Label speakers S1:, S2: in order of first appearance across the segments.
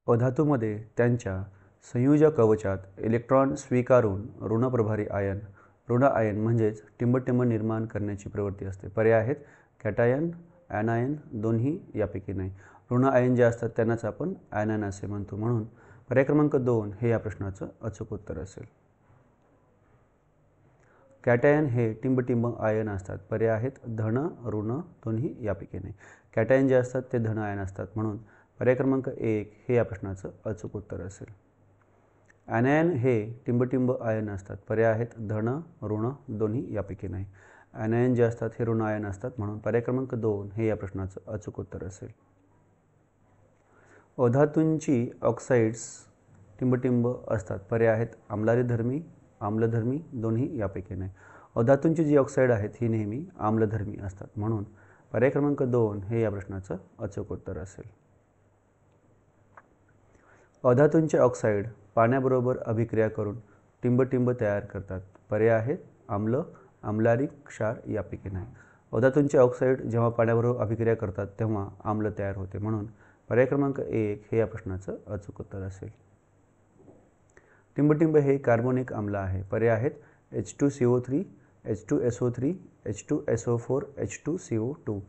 S1: अधातूमध्ये त्यांच्या संयुजा कवचात इलेक्ट्रॉन स्वीकारून ऋणप्रभारी आयन ऋण आयन म्हणजेच टिंबटिंब निर्माण करण्याची प्रवृत्ती असते। पर्याय आहेत कॅटायन, ॲनायन, दोन्ही यापैकी नाही। ऋण आयन जे असतात त्यांनाच आपण ॲनायन असे म्हणतो। म्हणून पर्याय क्रमांक 2 हे या प्रश्नाचं अचूक उत्तर असेल। कॅटायन हे टिंबटिंब आयन असतात। पर्याय आहेत धन, ऋण, दोन्ही यापैकी नाही। कॅटायन जे असतात ते धन आयन असतात। म्हणून पर्याय क्रमांक 1 हे या प्रश्नाचं अचूक उत्तर असेल। ॲनायन हे टिंबटिंब आयन असतात। पर्याय आहेत धन, ऋण, दोन्ही यापैकी नाही। ॲनायन जे असतात हे ऋण आयन असतात। म्हणून पर्याय क्रमांक 2 हे या प्रश्नाचं अचूक उत्तर असेल। अधातूंची ऑक्साईड्स टिंबटिंब असतात। पर्याय आहेत आम्लारीधर्मी, आम्लधर्मी, दोन्ही यापैकी नाही। अधातूंची जी ऑक्साईड आहेत ही नेहमी आम्लधर्मी असतात। म्हणून पर्याय क्रमांक 2 हे या प्रश्नाचं अचूक उत्तर असेल। अधातूंचे ऑक्साईड पाण्याबरोबर अभिक्रिया करून टिंबटिंब तयार करतात। पर्याय आहेत आम्ल, आम्लारी, क्षार यापैकी नाही। अधातूंचे ऑक्साईड जेव्हा पाण्याबरोबर अभिक्रिया करतात तेव्हा आम्ल तयार होते। म्हणून पर्याय क्रमांक 1 हे या प्रश्नाचं अचूक उत्तर असेल। टिंबटिंब हे कार्बोनिक आम्ल आहे। पर्याय आहेत H2CO3, H2SO3, H2SO4, H2CO2।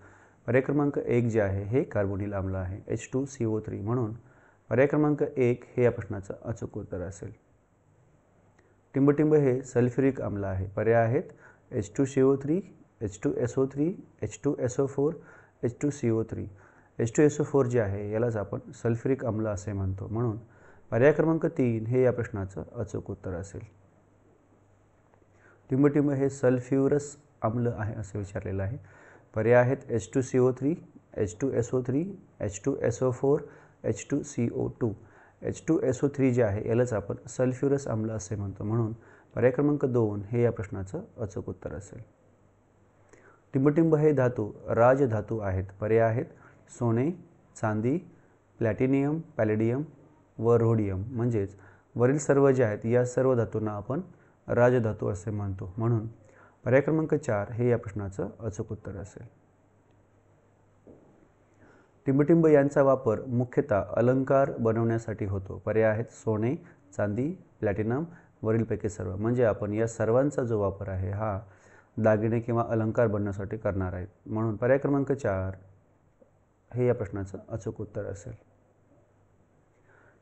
S1: पर्याय क्रमांक 1 जे आहे हे कार्बोनिल आम्ल आहे H2CO3। म्हणून पर्याय क्रमांक 1 हे या प्रश्नाचं अचूक उत्तर असेल। टिंबटिंब हे सल्फ्युरिक आम्ल आहे। पर्याय आहेत H2CO3, H2SO3, H2SO4, H2CO3। H2SO4 जे आहे यालाच आपण सल्फ्युरिक आम्ल असे म्हणतो। म्हणून पर्याय क्रमांक 3 हे या प्रश्नाचं अचूक उत्तर असेल। टिंबटिंब हे सल्फ्युरस आम्ल आहे असे विचारलेलं आहे। पर्याय आहेत H2CO3, H2SO3, H2SO4, H2CO2। H2SO3 जे आहे यालाच आपण सल्फ्युरस आम्ल असे म्हणतो। म्हणून पर्याय क्रमांक 2 हे या प्रश्नाचं अचूक उत्तर असेल। टिंबटिंब हे धातू राजधातू आहेत। पर्याय आहेत सोने, चांदी, प्लॅटिनियम, पॅलेडियम व रोडियम। म्हणजेच वरील सर्व जे आहेत या सर्व धातूंना आपण राजधातू असे म्हणतो। म्हणून पर्याय क्रमांक 4 हे या प्रश्नाचं अचूक उत्तर असेल। टिंबटिंब यांचा वापर मुख्यतः अलंकार बनवण्यासाठी होतो। पर्याय आहेत सोने, चांदी, प्लॅटिनम, वरीलपैकी सर्व। म्हणजे आपण या सर्वांचा जो वापर आहे हा दागिने किंवा अलंकार बनवण्यासाठी करणार आहेत। म्हणून पर्याय क्रमांक 4 हे या प्रश्नाचं अचूक उत्तर असेल।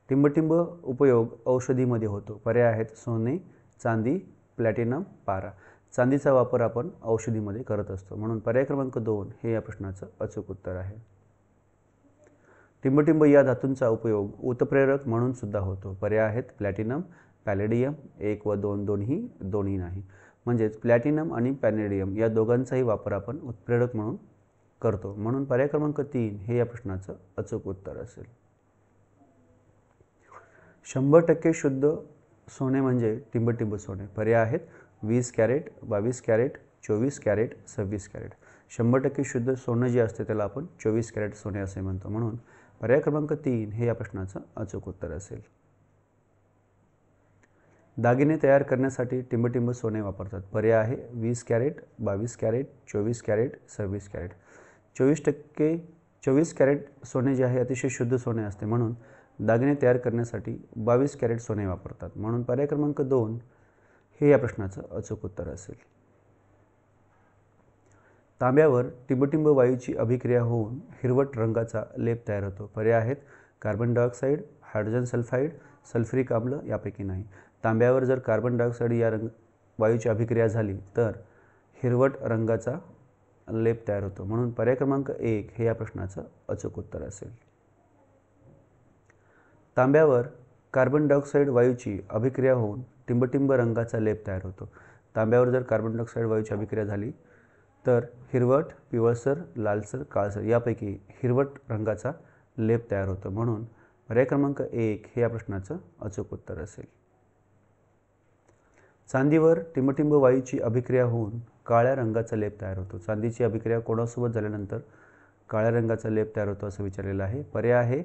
S1: टिंबटिंब उपयोग औषधीमध्ये होतो। पर्याय आहेत सोने, चांदी, प्लॅटिनम, पारा। चांदीचा वापर आपण औषधीमध्ये करत असतो। म्हणून पर्याय क्रमांक 2 हे या प्रश्नाचं अचूक उत्तर आहे। टिंबटिंब या धातूंचा उपयोग उत्प्रेरक म्हणून सुद्धा होतो। पर्याय आहेत प्लॅटिनम, पॅलेडियम, 1 व 2 दोन्ही नाही। म्हणजेच प्लॅटिनम आणि पॅलेडियम या दोघांचाही वापर आपण उत्प्रेरक म्हणून करतो। म्हणून पर्याय क्रमांक 3 हे या प्रश्नाचं अचूक उत्तर असेल। 100% शुद्ध सोने म्हणजे टिंबटिंब सोने। पर्याय आहेत 20 कॅरेट, 22 कॅरेट, 24 कॅरेट, 26 कॅरेट। 100% शुद्ध सोनं जे असते त्याला आपण 24 कॅरेट सोने असे म्हणतो। म्हणून पर्याय क्रमांक 3 हे या प्रश्नाचं अचूक उत्तर असेल। दागिने तयार करण्यासाठी टिंबटिंब सोने वापरतात। पर्याय आहे 20 carat, 22 carat, 24 carat, 26 carat. 24 carat सोने जे आहे अतिशय शुद्ध सोने असते। म्हणून दागिने तयार करण्यासाठी 22 कॅरेट सोने वापरतात। म्हणून पर्याय क्रमांक 2 हे या प्रश्नाचं अचूक उत्तर असेल। तांब्यावर टिंबटिंब वायूची अभिक्रिया होऊन हिरवट रंगाचा लेप तयार होतो। पर्याय आहेत carbon dioxide, hydrogen sulphide, sulphuric आम्ल यापैकी नाही। तांब्यावर जर कार्बन डायऑक्साईड या वायूची अभिक्रिया झाली तर हिरवट रंगाचा लेप तयार होतो। म्हणून पर्याय क्रमांक 1 हे या प्रश्नाचं अचूक उत्तर असेल। तांब्यावर कार्बन डायऑक्साईड वायूची अभिक्रिया होऊन टिंबटिंब रंगाचा लेप तयार होतो। तांब्यावर जर कार्बन डायऑक्साईड वायूची अभिक्रिया झाली तर हिरवट, पिवळसर, लालसर, काळसर यापैकी हिरवट रंगाचा लेप तयार होतो। म्हणून पर्याय क्रमांक 1 हे या प्रश्नाचं अचूक उत्तर असेल। चांदीवर टिंबटिंब वायूची अभिक्रिया होऊन काळ्या रंगाचा लेप तयार होतो। चांदीची अभिक्रिया कोणासोबत झाल्यानंतर काळ्या रंगाचा लेप तयार होतो असं विचारलेलं आहे। पर्याय आहे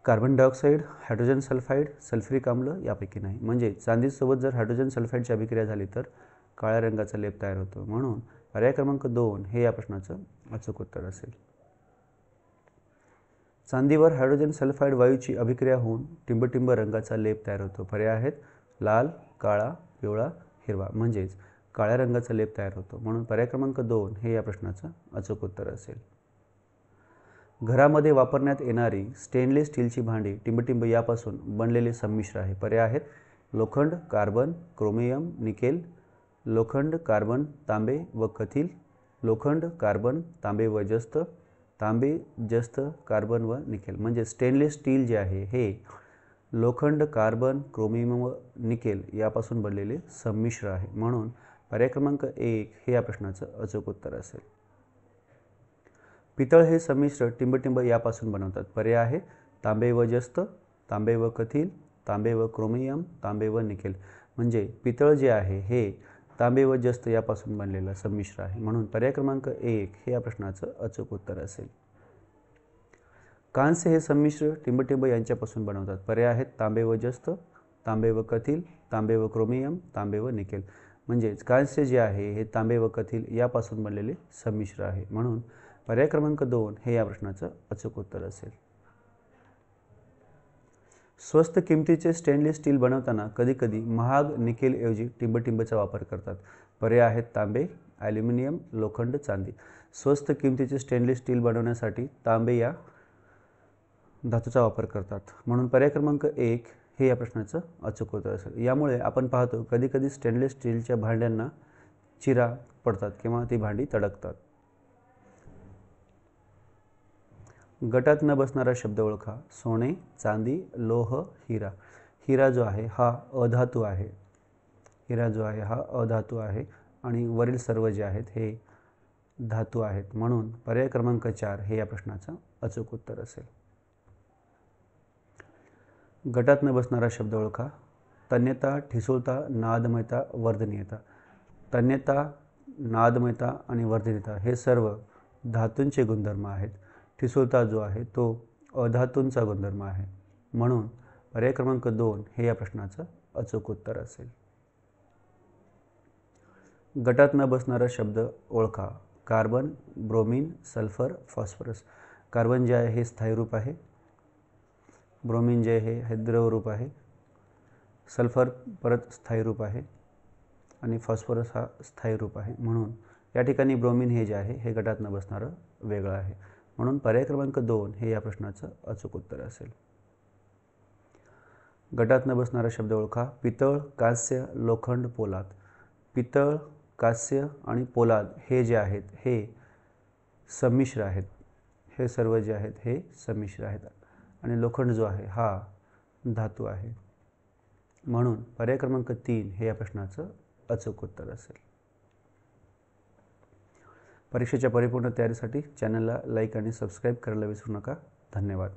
S1: carbon dioxide, hydrogen sulphide, sulphuric आम्ल यापैकी नाही। म्हणजे चांदीसोबत जर हायड्रोजन सल्फाईडची अभिक्रिया झाली तर काळ्या रंगाचा लेप तयार होतो। म्हणून पर्याय क्रमांक 2 हे या प्रश्नाचं अचूक उत्तर असेल। चांदीवर हायड्रोजन सल्फाईड वायूची अभिक्रिया होऊन टिंबटिंब रंगाचा लेप तयार होतो. पर्याय आहेत लाल, काळा, पिवळा, हिरवा. म्हणजेच काळ्या रंगाचा लेप तयार होतो. म्हणून पर्याय क्रमांक 2 हे या प्रश्नाचं अचूक उत्तर असेल. घरामध्ये वापरण्यात येणारी स्टेनलेस स्टीलची भांडी टिंबटिंब यापासून बनलेले संमिश्र आहे. पर्याय आहेत लोखंड, कार्बन, क्रोमियम, निकेल, लोखंड, कार्बन, तांबे व कथील, लोखंड, कार्बन, तांबे व जस्त, तांबे, जस्त, कार्बन व निकेल. म्हणजे स्टेनलेस स्टील जे आहे हे लोखंड, कार्बन, क्रोमियम व निकेल यापासून बनलेले संमिश्र आहे. म्हणून पर्याय क्रमांक 1 हे या प्रश्नाचं अचूक उत्तर असेल. पितळ हे संमिश्र टिंबटिंब यापासून बनवतात. पर्याय आहे तांबे व जस्त, तांबे व कथील, तांबे व क्रोमियम, तांबे व निकेल. म्हणजे पितळ जे आहे हे तांबे व जस्त यापासून बनलेलं संमिश्र आहे. म्हणून पर्याय क्रमांक 1 हे या प्रश्नाचं अचूक उत्तर असेल. कांस्य हे संमिश्र टिंबटिंब यांच्यापासून बनवतात. पर्याय आहेत तांबे व जस्त, तांबे व कथील, तांबे व क्रोमियम, तांबे व निकेल. म्हणजेच कांस्य जे आहे हे तांबे व कथील यापासून बनलेले संमिश्र आहे. म्हणून पर्याय क्रमांक 2 हे या प्रश्नाचं अचूक उत्तर असेल. स्वस्त किमतीचे स्टेनलेस स्टील बनवताना कधीकधी महाग निकेलऐवजी टिंबटिंबचा वापर करतात. पर्याय आहेत तांबे, ॲल्युमिनियम, लोखंड, चांदी. स्वस्त किमतीचे स्टेनलेस स्टील बनवण्यासाठी तांबे या धातूचा वापर करतात. म्हणून पर्याय क्रमांक 1 हे या प्रश्नाचं अचूक उत्तर असेल. यामुळे आपण पाहतो कधीकधी स्टेनलेस स्टीलच्या भांड्यांना चिरा पडतात किंवा ती भांडी तडकतात. गटात न बसणारा शब्द ओळखा. सोने, चांदी, लोह, हिरा. हिरा जो आहे हा अधातू आहे. हिरा जो आहे हा अधातू आहे आणि वरील सर्व जे आहेत हे धातू आहेत. म्हणून पर्याय क्रमांक 4 हे या प्रश्नाचं अचूक उत्तर असेल. गटात न बसणारा शब्द ओळखा. तन्यता, ठिसूळता, नादमयता, वर्धनीयता. तन्यता, नादमयता आणि वर्धनीयता हे सर्व धातूंचे गुणधर्म आहेत. ठिसूळता जो आहे तो अधातूंचा गुणधर्म आहे. म्हणून पर्याय क्रमांक 2 हे या प्रश्नाचं अचूक उत्तर असेल. गटात न बसणारा शब्द ओळखा. Carbon, bromine, sulphur, phosphorus. Carbon जे आहे हे स्थायीरूप आहे. ब्रोमीन जे आहे हे द्रवरूप आहे. सल्फर परत स्थायीरूप आहे आणि फॉस्फरस हा स्थायीरूप आहे. म्हणून या ठिकाणी ब्रोमीन हे जे आहे हे गटात न बसणारं वेगळं आहे. म्हणून पर्याय क्रमांक 2 हे या प्रश्नाचं अचूक उत्तर असेल. गटात न बसणारा शब्द ओळखा. पितळ, कांस्य, लोखंड, पोलाद. पितळ, कांस्य आणि पोलाद हे जे आहेत हे संमिश्र आहेत. हे सर्व जे आहेत हे संमिश्र आहेत आणि लोखंड जो आहे हा धातू आहे. म्हणून पर्याय क्रमांक 3 हे या प्रश्नाचं अचूक उत्तर असेल. परीक्षेच्या परिपूर्ण तयारीसाठी चॅनलला लाईक आणि सबस्क्राईब करायला विसरू नका. धन्यवाद.